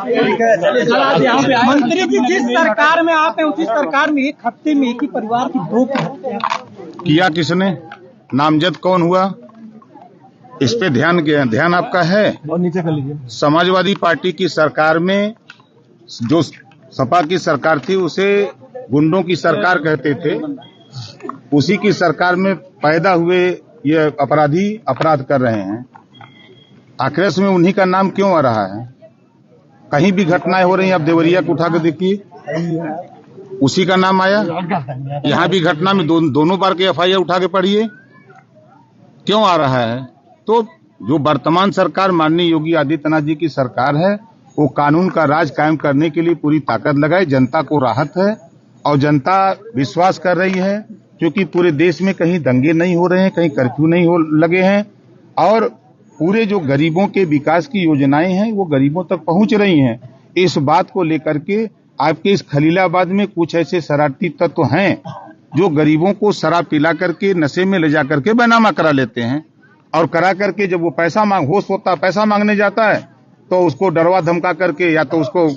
मंत्री जी, जिस सरकार में आप हैं उसी सरकार में एक हफ्ते में एक ही परिवार की 2 किया किसने? नामजद कौन हुआ? इस पे ध्यान आपका है? और नीचे कर लीजिए। समाजवादी पार्टी की सरकार में जो सपा की सरकार थी उसे गुंडों की सरकार कहते थे। उसी की सरकार में पैदा हुए ये अपराधी अपराध कर रहे हैं। आखिर में उन्हीं का नाम क्यों आ रहा है? कहीं भी घटनाएं हो रही हैं, आप देवरिया को उठा कर देखिए, उसी का नाम आया। यहाँ भी घटना में दोनों बार के एफआईआर उठा के पढ़िए, क्यों आ रहा है? तो जो वर्तमान सरकार माननीय योगी आदित्यनाथ जी की सरकार है, वो कानून का राज कायम करने के लिए पूरी ताकत लगाए। जनता को राहत है और जनता विश्वास कर रही है, क्योंकि पूरे देश में कहीं दंगे नहीं हो रहे हैं, कहीं कर्फ्यू नहीं लगे हैं और पूरे जो गरीबों के विकास की योजनाएं हैं वो गरीबों तक पहुंच रही हैं। इस बात को लेकर के आपके इस खलीलाबाद में कुछ ऐसे शरारती तत्व हैं जो गरीबों को शराब पिला करके नशे में ले जा करके बैनामा करा लेते हैं और करा करके जब वो होश होता पैसा मांगने जाता है तो उसको डरवा धमका करके या तो उसको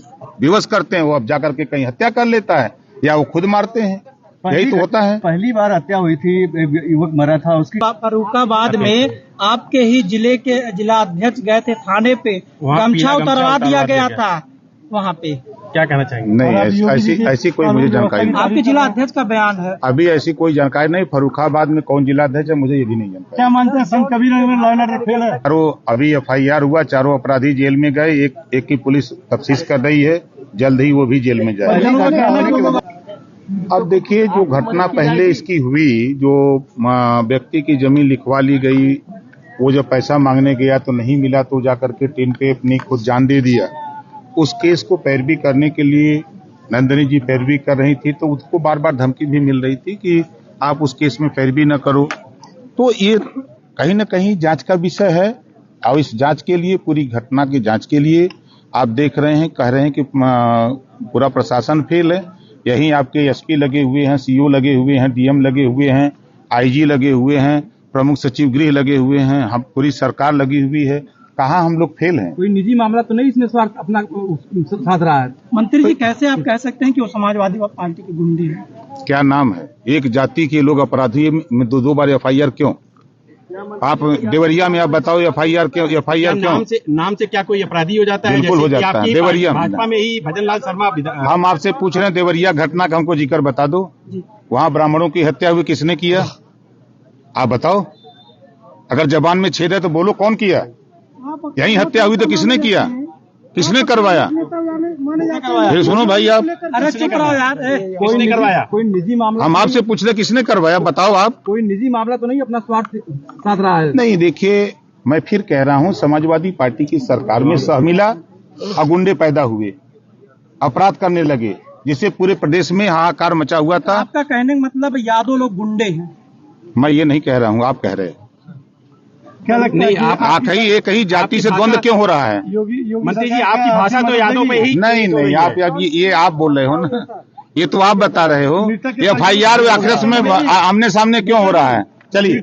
विवश करते हैं, वो अब जाकर के कहीं हत्या कर लेता है या वो खुद मारते हैं। यही तो होता है। पहली बार हत्या हुई थी, युवक मरा था उसकी। फर्रुखाबाद में आपके ही जिले के जिला अध्यक्ष गए थे थाने पे, गमछा उतरवा दिया गया था वहाँ पे। क्या कहना चाहेंगे? नहीं, ऐसी कोई मुझे जानकारी नहीं। आपके जिला अध्यक्ष का बयान है। अभी ऐसी कोई जानकारी नहीं। फर्रुखाबाद में कौन जिला अध्यक्ष है मुझे ये भी नहीं जानकारी। क्या मानते हैं संत कबीर नगर फेल है? अभी एफआईआर हुआ, 4 अपराधी जेल में गए, एक की पुलिस तफ्तीश कर रही है, जल्द ही वो भी जेल में जाएगा। अब देखिए, जो घटना पहले इसकी हुई, जो व्यक्ति की जमीन लिखवा ली गई, वो जब पैसा मांगने गया तो नहीं मिला तो जाकर के टेन पे अपनी खुद जान दे दिया। उस केस को पैरवी करने के लिए नंदिनी जी पैरवी कर रही थी, तो उसको बार बार धमकी भी मिल रही थी कि आप उस केस में पैरवी न करो। तो ये कहीं न कहीं जांच का विषय है और इस जांच के लिए, पूरी घटना की जांच के लिए आप देख रहे हैं, कह रहे हैं कि पूरा प्रशासन फेल है। यहीं आपके एसपी लगे हुए हैं, सीओ लगे हुए हैं, डीएम लगे हुए हैं, आईजी लगे हुए हैं, प्रमुख सचिव गृह लगे हुए हैं, हम पूरी सरकार लगी हुई है। कहाँ हम लोग फेल हैं? कोई निजी मामला तो नहीं इसमें स्वार्थ अपना साथ रहा है? मंत्री जी, कैसे आप कह सकते हैं कि वो समाजवादी पार्टी के गुंडे हैं? क्या नाम है? एक जाति के लोग अपराधी में 2 बार एफआईआर क्यों? आप देवरिया में आप बताओ एफआईआर क्यों? नाम से क्या कोई अपराधी हो जाता है? बिल्कुल हो जाता है। देवरिया भाजपा में ही भजनलाल शर्मा। हम आपसे पूछ रहे हैं, देवरिया घटना का हमको जिक्र बता दो। वहाँ ब्राह्मणों की हत्या हुई, किसने किया? आप बताओ। अगर जबान में छेद है तो बोलो, कौन किया? यहीं हत्या हुई तो किसने किया? किसने करवाया? फिर सुनो भाई, आप चुप रहो यार। किसने करवाया? कोई निजी मामला? हम आपसे पूछ रहे किसने करवाया, बताओ आप। कोई निजी मामला तो नहीं अपना स्वार्थ साथ रहा है? नहीं, देखिए, मैं फिर कह रहा हूँ, समाजवादी पार्टी की सरकार में सहमिला और गुंडे पैदा हुए, अपराध करने लगे, जिससे पूरे प्रदेश में हाहाकार मचा हुआ था। आपका कहने का मतलब यादव लोग गुंडे हैं? मैं ये नहीं कह रहा हूँ, आप कह रहे हैं। क्या लगता है? आप एक ही जाति से द्वंद्व क्यों हो रहा है? मंत्री जी, आपकी भाषा तो यादों पे ही नहीं, आप ये आप बोल रहे हो ना, ये तो आप बता रहे हो। एफआईआर आखिर में आमने सामने क्यों हो रहा है? चलिए।